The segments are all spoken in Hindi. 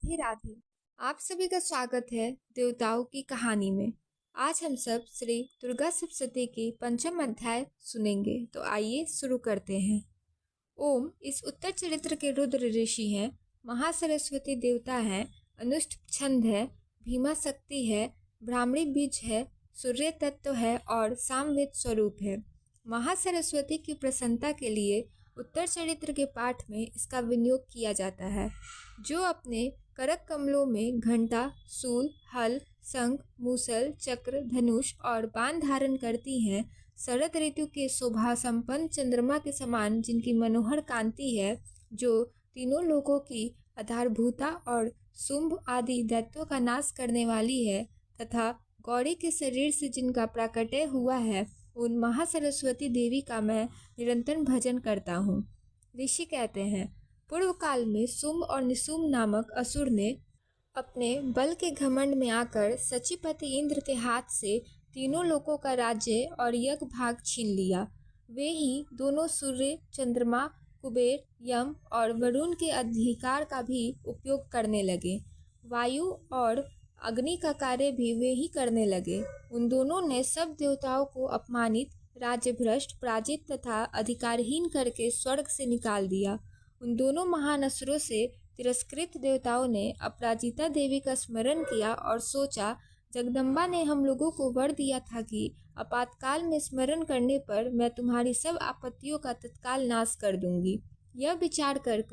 राधे राधे। आप सभी का स्वागत है देवताओं की कहानी में। आज हम सब श्री दुर्गा सप्तशती के पंचम अध्याय सुनेंगे, तो आइए शुरू करते हैं। ओम इस उत्तर चरित्र के रुद्र ऋषि हैं, महासरस्वती देवता हैं, अनुष्ठ छंद है, भीमा शक्ति है, ब्राह्मणी बीज है, सूर्य तत्व है और सामवेद स्वरूप है। महासरस्वती की प्रसन्नता के लिए उत्तर चरित्र के पाठ में इसका विनियोग किया जाता है। जो अपने करक कमलों में घंटा, सूल, हल, शंख, मूसल, चक्र, धनुष और बाण धारण करती हैं, शरद ऋतु के शोभा संपन्न चंद्रमा के समान जिनकी मनोहर कांति है, जो तीनों लोगों की आधारभूता और शुंभ आदि दैत्यों का नाश करने वाली है, तथा गौरी के शरीर से जिनका प्राकट्य हुआ है, उन महासरस्वती देवी का मैं निरंतर भजन करता हूँ। ऋषि कहते हैं, पूर्व काल में शुंभ और निशुंभ नामक असुर ने अपने बल के घमंड में आकर सचिपति इंद्र के हाथ से तीनों लोकों का राज्य और यज्ञ भाग छीन लिया। वे ही दोनों सूर्य, चंद्रमा, कुबेर, यम और वरुण के अधिकार का भी उपयोग करने लगे। वायु और अग्नि का कार्य भी वे ही करने लगे। उन दोनों ने सब देवताओं को अपमानित, राज्यभ्रष्ट, पराजित तथा अधिकारहीन करके स्वर्ग से निकाल दिया। उन दोनों महान असुरों से तिरस्कृत देवताओं ने अपराजिता देवी का स्मरण किया और सोचा, जगदम्बा ने हम लोगों को वर दिया था कि आपातकाल में स्मरण करने पर मैं तुम्हारी सब आपत्तियों का तत्काल नाश कर दूंगी। यह विचार कर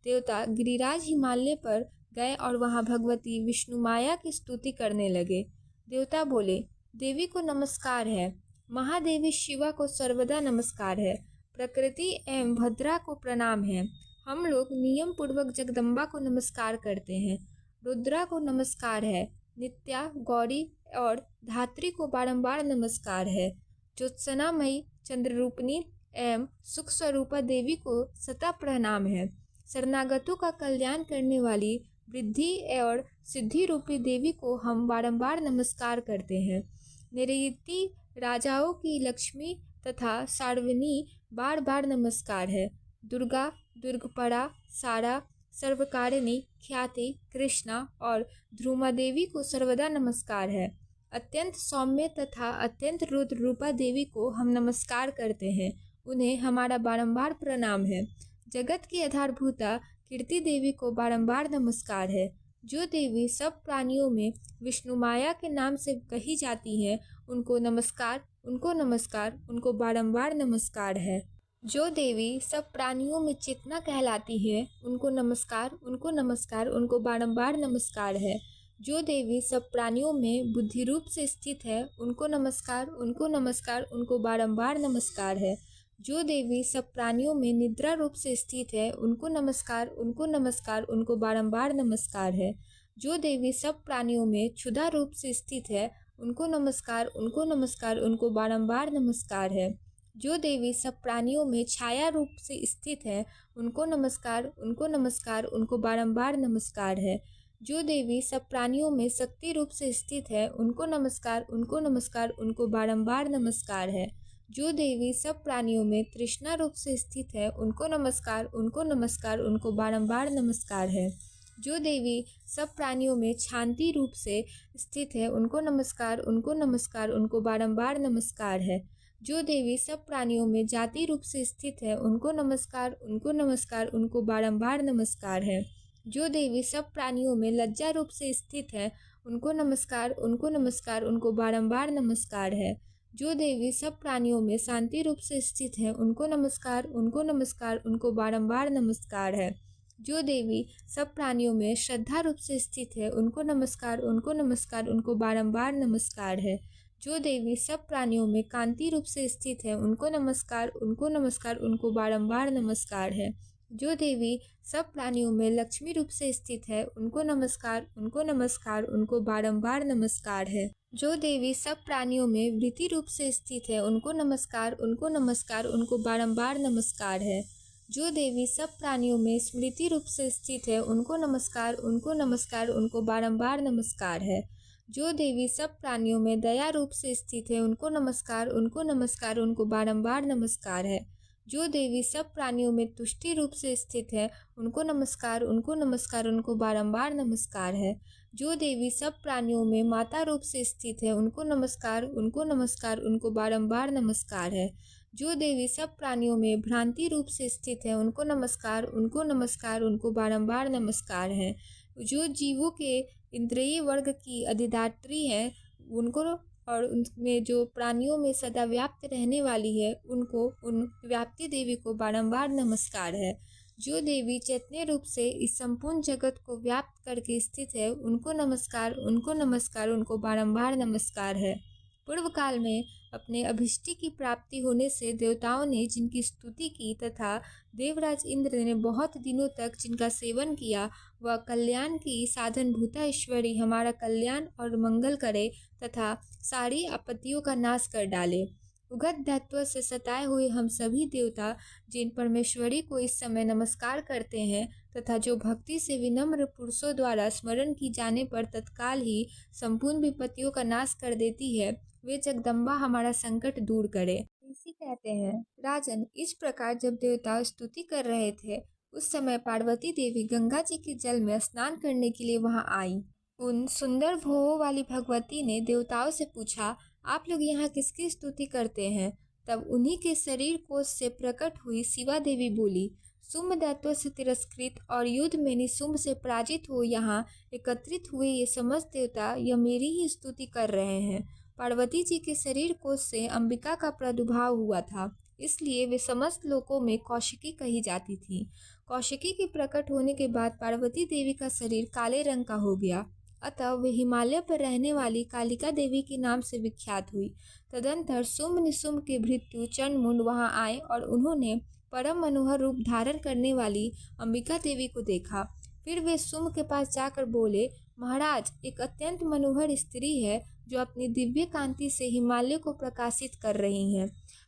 देवता गिरिराज हिमालय पर गए और वहां भगवती विष्णु माया की स्तुति करने लगे। देवता बोले, देवी को नमस्कार है, महादेवी शिवा को सर्वदा नमस्कार है, प्रकृति एवं भद्रा को प्रणाम है। हम लोग नियम पूर्वक जगदम्बा को नमस्कार करते हैं। रुद्रा को नमस्कार है, नित्या, गौरी और धात्री को बारंबार नमस्कार है। ज्योत्सनामयी, चंद्ररूपिणी एवं सुख स्वरूपा देवी को सता प्रणाम है। शरणागतों का कल्याण करने वाली वृद्धि और सिद्धि रूपी देवी को हम बारंबार नमस्कार करते हैं। निरयति राजाओं की लक्ष्मी तथा सार्वनी बार बार नमस्कार है। दुर्गा, दुर्गपरा, सारा, सर्वकारिणी, ख्याति, कृष्णा और ध्रुमा देवी को सर्वदा नमस्कार है। अत्यंत सौम्य तथा अत्यंत रुद्र रूपा देवी को हम नमस्कार करते हैं, उन्हें हमारा बारंबार प्रणाम है। जगत की आधारभूता कीर्ति देवी को बारंबार नमस्कार है। जो देवी सब प्राणियों में विष्णु माया के नाम से कही जाती हैं, उनको नमस्कार, उनको नमस्कार, उनको बारंबार नमस्कार है। जो देवी सब प्राणियों में चेतना कहलाती है, उनको नमस्कार, उनको नमस्कार, उनको बारंबार नमस्कार है। जो देवी सब प्राणियों में बुद्धि रूप से स्थित है, उनको नमस्कार, उनको नमस्कार, उनको बारंबार नमस्कार है। जो देवी सब प्राणियों में निद्रा रूप से स्थित है, उनको नमस्कार, उनको नमस्कार, उनको बारंबार नमस्कार है। जो देवी सब प्राणियों में क्षुधा रूप से स्थित है, उनको नमस्कार, उनको नमस्कार, उनको बारंबार नमस्कार है। जो देवी सब प्राणियों में छाया रूप से स्थित है, उनको नमस्कार, उनको नमस्कार, उनको बारंबार नमस्कार है। जो देवी सब प्राणियों में शक्ति रूप से स्थित है, उनको नमस्कार, उनको नमस्कार, उनको बारंबार नमस्कार है। जो देवी सब प्राणियों में तृष्णा रूप से स्थित है, उनको नमस्कार, उनको नमस्कार, उनको बारंबार नमस्कार है। जो देवी सब प्राणियों में शांति रूप से स्थित है, उनको नमस्कार, उनको नमस्कार, उनको बारंबार नमस्कार है। जो देवी सब प्राणियों में जाति रूप से स्थित है, उनको नमस्कार, उनको नमस्कार, उनको बारंबार नमस्कार है। जो देवी सब प्राणियों में लज्जा रूप से स्थित है, उनको नमस्कार, उनको नमस्कार, उनको बारंबार नमस्कार है। जो देवी सब प्राणियों में शांति रूप से स्थित है, उनको नमस्कार, उनको नमस्कार, उनको बारंबार नमस्कार है। जो देवी सब प्राणियों में श्रद्धा रूप से स्थित है, उनको नमस्कार, उनको नमस्कार, उनको बारंबार नमस्कार है। जो देवी सब प्राणियों में कांति रूप से स्थित है, उनको नमस्कार, उनको नमस्कार, उनको बारंबार नमस्कार है। जो देवी सब प्राणियों में लक्ष्मी रूप से स्थित है, उनको नमस्कार, उनको नमस्कार, उनको बारंबार नमस्कार है। जो देवी सब प्राणियों में वृत्ति रूप से स्थित है, उनको नमस्कार, उनको नमस्कार, उनको बारंबार नमस्कार है। जो देवी सब प्राणियों में स्मृति रूप से स्थित है, उनको नमस्कार, उनको नमस्कार, उनको बारंबार नमस्कार है। जो देवी सब प्राणियों में दया रूप से स्थित है, उनको नमस्कार, उनको नमस्कार, उनको बारंबार नमस्कार है। जो देवी सब प्राणियों में तुष्टि रूप से स्थित है उनको नमस्कार, उनको नमस्कार, उनको बारंबार नमस्कार है। जो देवी सब प्राणियों में माता रूप से स्थित है उनको नमस्कार, उनको नमस्कार, उनको बारंबार नमस्कार है। जो देवी सब प्राणियों में भ्रांति रूप से स्थित है उनको नमस्कार, उनको नमस्कार, उनको बारंबार नमस्कार है। जो जीवों के इंद्रिय वर्ग की अधिदात्री है उनको, और उनमें जो प्राणियों में सदा व्याप्त रहने वाली है उनको, उन व्याप्ति देवी को बारंबार नमस्कार है। जो देवी चैतन्य रूप से इस संपूर्ण जगत को व्याप्त करके स्थित है उनको नमस्कार, उनको नमस्कार, उनको बारंबार नमस्कार है। पूर्व काल में अपने अभिष्टि की प्राप्ति होने से देवताओं ने जिनकी स्तुति की तथा देवराज इंद्र ने बहुत दिनों तक जिनका सेवन किया, वह कल्याण की साधन भूता ईश्वरी हमारा कल्याण और मंगल करे तथा सारी आपत्तियों का नाश कर डाले। उगत दैत्व से सताए हुए हम सभी देवता जिन परमेश्वरी को इस समय नमस्कार करते हैं तथा जो भक्ति से विनम्र पुरुषों द्वारा स्मरण की जाने पर तत्काल ही संपूर्ण विपत्तियों का नाश कर देती है, वे जगदम्बा हमारा संकट दूर करे। ऋषि कहते हैं, राजन, इस प्रकार जब देवता स्तुति कर रहे थे उस समय पार्वती देवी गंगा जी के जल में स्नान करने के लिए वहां आई। उन सुंदर भुवों वाली भगवती ने देवताओं से पूछा, आप लोग यहाँ किसकी स्तुति करते हैं? तब उन्हीं के शरीर कोश से प्रकट हुई शिवा देवी बोली, शुंभ दैत्यों से तिरस्कृत और युद्ध में निशुंभ से पराजित हो यहाँ एकत्रित हुए ये समस्त देवता यह मेरी ही स्तुति कर रहे हैं। पार्वती जी के शरीर कोश से अंबिका का प्रादुर्भाव हुआ था, इसलिए वे समस्त लोकों में कौशिकी कही जाती थी। कौशिकी के प्रकट होने के बाद पार्वती देवी का शरीर काले रंग का हो गया, अतः वे हिमालय पर रहने वाली कालिका देवी के नाम से विख्यात हुई। तदंतर शुंभ निशुंभ के भृत्यु चंडमुंड वहां आए और उन्होंने परम मनोहर रूप धारण करने वाली अंबिका देवी को देखा। फिर वे शुंभ के पास जाकर बोले, महाराज, एक अत्यंत मनोहर स्त्री है जो अपनी दिव्य कांति से हिमालय को प्रकाशित कर रही है।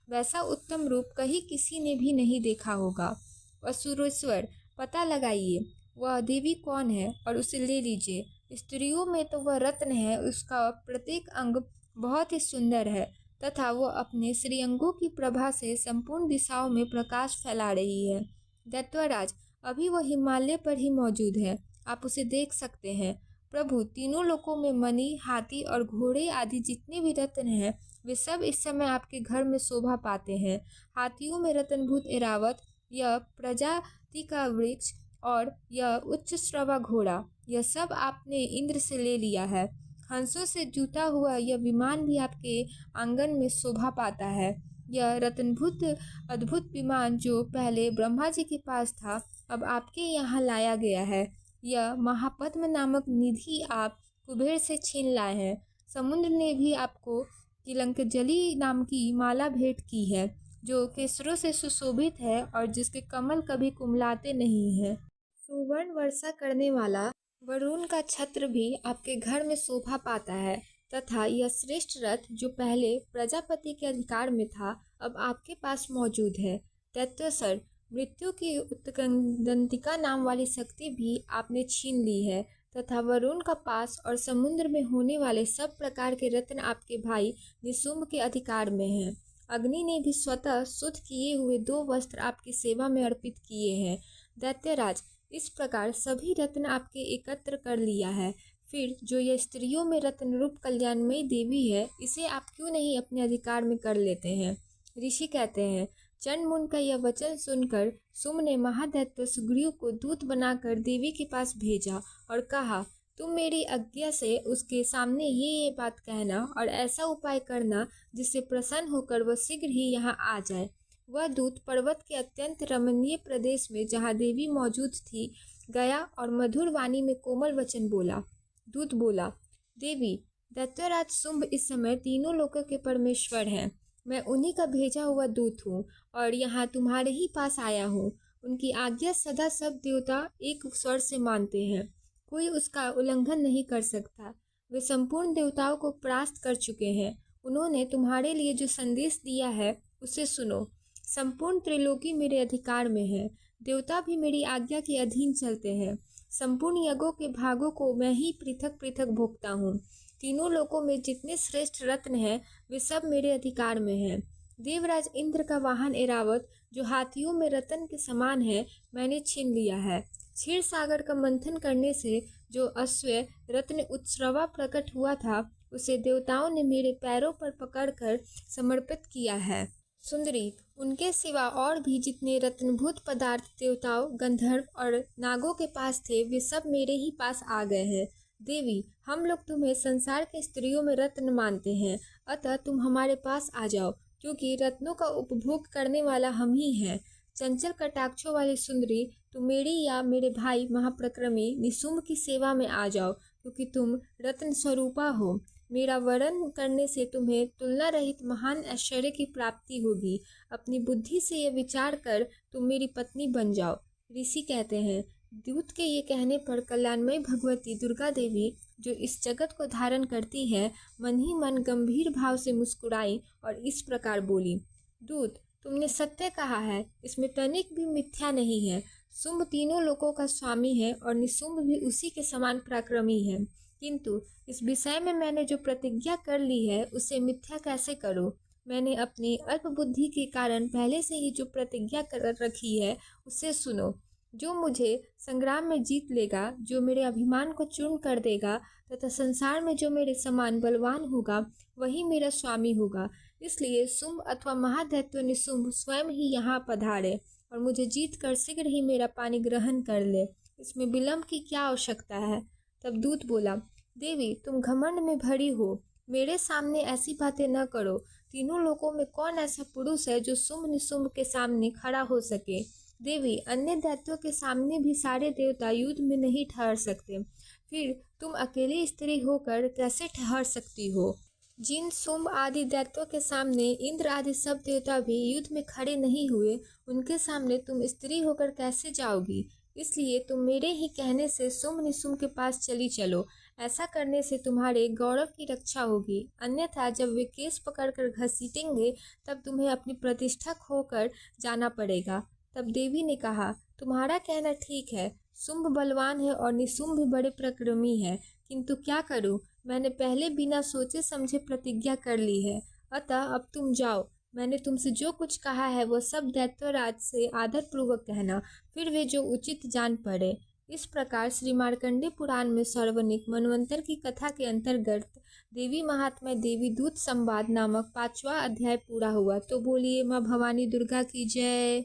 वैसा उत्तम रूप कहीं किसी ने भी नहीं देखा होगा। असुरेश्वर, पता लगाइए वह देवी कौन है और उसे ले लीजिए। स्त्रियों में तो वह रत्न है, उसका प्रत्येक अंग बहुत ही सुंदर है तथा वह अपने श्रीअंगों की प्रभा से संपूर्ण दिशाओं में प्रकाश फैला रही है। दैत्यराज, अभी वह हिमालय पर ही मौजूद है, आप उसे देख सकते हैं। प्रभु, तीनों लोकों में मणि, हाथी और घोड़े आदि जितने भी रत्न हैं वे सब इस समय आपके घर में शोभा पाते हैं। हाथियों में रत्नभूत ऐरावत, यह प्रजाति का वृक्ष और यह उच्च श्रवा घोड़ा, यह सब आपने इंद्र से ले लिया है। हंसों से जूता हुआ यह विमान भी आपके आंगन में शोभा पाता है। यह रत्नभूत अद्भुत विमान जो पहले ब्रह्मा जी के पास था, अब आपके यहाँ लाया गया है। यह महापद्म नामक निधि आप कुबेर से छीन लाए हैं। समुद्र ने भी आपको किलंकजली नाम की माला भेंट की है, जो केसरों से सुशोभित है और जिसके कमल कभी कुमलाते नहीं हैं। सुवर्ण वर्षा करने वाला वरुण का छत्र भी आपके घर में शोभा पाता है तथा यह श्रेष्ठ रथ जो पहले प्रजापति के अधिकार में था, अब आपके पास मौजूद है। दैत्यसर, मृत्यु की उत्कंदंतिका नाम वाली शक्ति भी आपने छीन ली है तथा वरुण का पास और समुद्र में होने वाले सब प्रकार के रत्न आपके भाई निशुंभ के अधिकार में हैं। अग्नि ने भी स्वतः शुद्ध किए हुए 2 वस्त्र आपकी सेवा में अर्पित किए हैं। दैत्यराज, इस प्रकार सभी रत्न आपके एकत्र कर लिया है। फिर जो यह स्त्रियों में रत्न रूप कल्याणमयी देवी है, इसे आप क्यों नहीं अपने अधिकार में कर लेते हैं? ऋषि कहते हैं, चंडमुंड का यह वचन सुनकर शुंभ ने महादैत्य सुग्रीव को दूत बनाकर देवी के पास भेजा और कहा, तुम मेरी आज्ञा से उसके सामने ये बात कहना और ऐसा उपाय करना जिससे प्रसन्न होकर वह शीघ्र ही यहाँ आ जाए। वह दूत पर्वत के अत्यंत रमणीय प्रदेश में जहाँ देवी मौजूद थी गया और मधुर वाणी में कोमल वचन बोला। दूत बोला, देवी, दैत्यराज शुंभ इस समय तीनों लोकों के परमेश्वर हैं। मैं उन्हीं का भेजा हुआ दूत हूँ और यहाँ तुम्हारे ही पास आया हूँ। उनकी आज्ञा सदा सब देवता एक स्वर से मानते हैं, कोई उसका उल्लंघन नहीं कर सकता। वे संपूर्ण देवताओं को परास्त कर चुके हैं। उन्होंने तुम्हारे लिए जो संदेश दिया है उसे सुनो। संपूर्ण त्रिलोकी मेरे अधिकार में है, देवता भी मेरी आज्ञा के अधीन चलते हैं। संपूर्ण यज्ञों के भागों को मैं ही पृथक पृथक भोगता हूँ। तीनों लोकों में जितने श्रेष्ठ रत्न हैं वे सब मेरे अधिकार में हैं। देवराज इंद्र का वाहन ऐरावत जो हाथियों में रत्न के समान है, मैंने छीन लिया है। क्षीर सागर का मंथन करने से जो अश्वय रत्न उत्सर्वा प्रकट हुआ था, उसे देवताओं ने मेरे पैरों पर पकड़कर समर्पित किया है। सुंदरी, उनके सिवा और भी जितने रत्नभूत पदार्थ देवताओं, गंधर्व और नागों के पास थे, वे सब मेरे ही पास आ गए हैं। देवी, हम लोग तुम्हें संसार के स्त्रियों में रत्न मानते हैं, अतः तुम हमारे पास आ जाओ, क्योंकि रत्नों का उपभोग करने वाला हम ही हैं। चंचल कटाक्षों वाली सुंदरी, तुम मेरी या मेरे भाई महाप्रक्रमी निशुंभ की सेवा में आ जाओ, क्योंकि तुम रत्न स्वरूपा हो। मेरा वरण करने से तुम्हें तुलना रहित महान ऐश्वर्य की प्राप्ति होगी। अपनी बुद्धि से यह विचार कर तुम मेरी पत्नी बन जाओ। ऋषि कहते हैं, दूत के ये कहने पर कल्याणमयी भगवती दुर्गा देवी, जो इस जगत को धारण करती है, मन ही मन गंभीर भाव से मुस्कुराई और इस प्रकार बोली, दूत, तुमने सत्य कहा है, इसमें तनिक भी मिथ्या नहीं है। शुंभ तीनों लोकों का स्वामी है और निशुंभ भी उसी के समान पराक्रमी है, किंतु इस विषय में मैंने जो प्रतिज्ञा कर ली है, उसे मिथ्या कैसे करूं? मैंने अपनी अल्प बुद्धि के कारण पहले से ही जो प्रतिज्ञा कर रखी है, उसे सुनो। जो मुझे संग्राम में जीत लेगा, जो मेरे अभिमान को चूर्ण कर देगा तथा संसार में जो मेरे समान बलवान होगा, वही मेरा स्वामी होगा। इसलिए शुंभ अथवा महादैत्य निशुंभ स्वयं ही यहाँ पधारे और मुझे जीत कर शीघ्र ही मेरा पानी ग्रहण कर ले। इसमें विलंब की क्या आवश्यकता है? तब दूत बोला, देवी, तुम घमंड में भरी हो, मेरे सामने ऐसी बातें न करो। तीनों लोकों में कौन ऐसा पुरुष है जो शुंभ निशुंभ के सामने खड़ा हो सके? देवी, अन्य दैत्यों के सामने भी सारे देवता युद्ध में नहीं ठहर सकते, फिर तुम अकेली स्त्री होकर कैसे ठहर सकती हो? जिन शुंभ आदि दैत्यों के सामने इंद्र आदि सब देवता भी युद्ध में खड़े नहीं हुए, उनके सामने तुम स्त्री होकर कैसे जाओगी? इसलिए तुम मेरे ही कहने से शुंभ निशुंभ के पास चली चलो। ऐसा करने से तुम्हारे गौरव की रक्षा होगी, अन्यथा जब वे केस पकड़कर घसीटेंगे, तब तुम्हें अपनी प्रतिष्ठा खोकर जाना पड़ेगा। तब देवी ने कहा, तुम्हारा कहना ठीक है, शुंभ बलवान है और निशुंभ भी बड़े पराक्रमी है, किंतु क्या करूं? मैंने पहले बिना सोचे समझे प्रतिज्ञा कर ली है, अतः अब तुम जाओ। मैंने तुमसे जो कुछ कहा है वह सब दैत्यराज से आदर पूर्वक कहना, फिर वे जो उचित जान पड़े। इस प्रकार श्री मार्कंडेय पुराण में सर्वनिक मनवंतर की कथा के अंतर्गत देवी महात्म्य देवी दूत संवाद नामक 5वां अध्याय पूरा हुआ। तो बोलिए माँ भवानी दुर्गा की जय।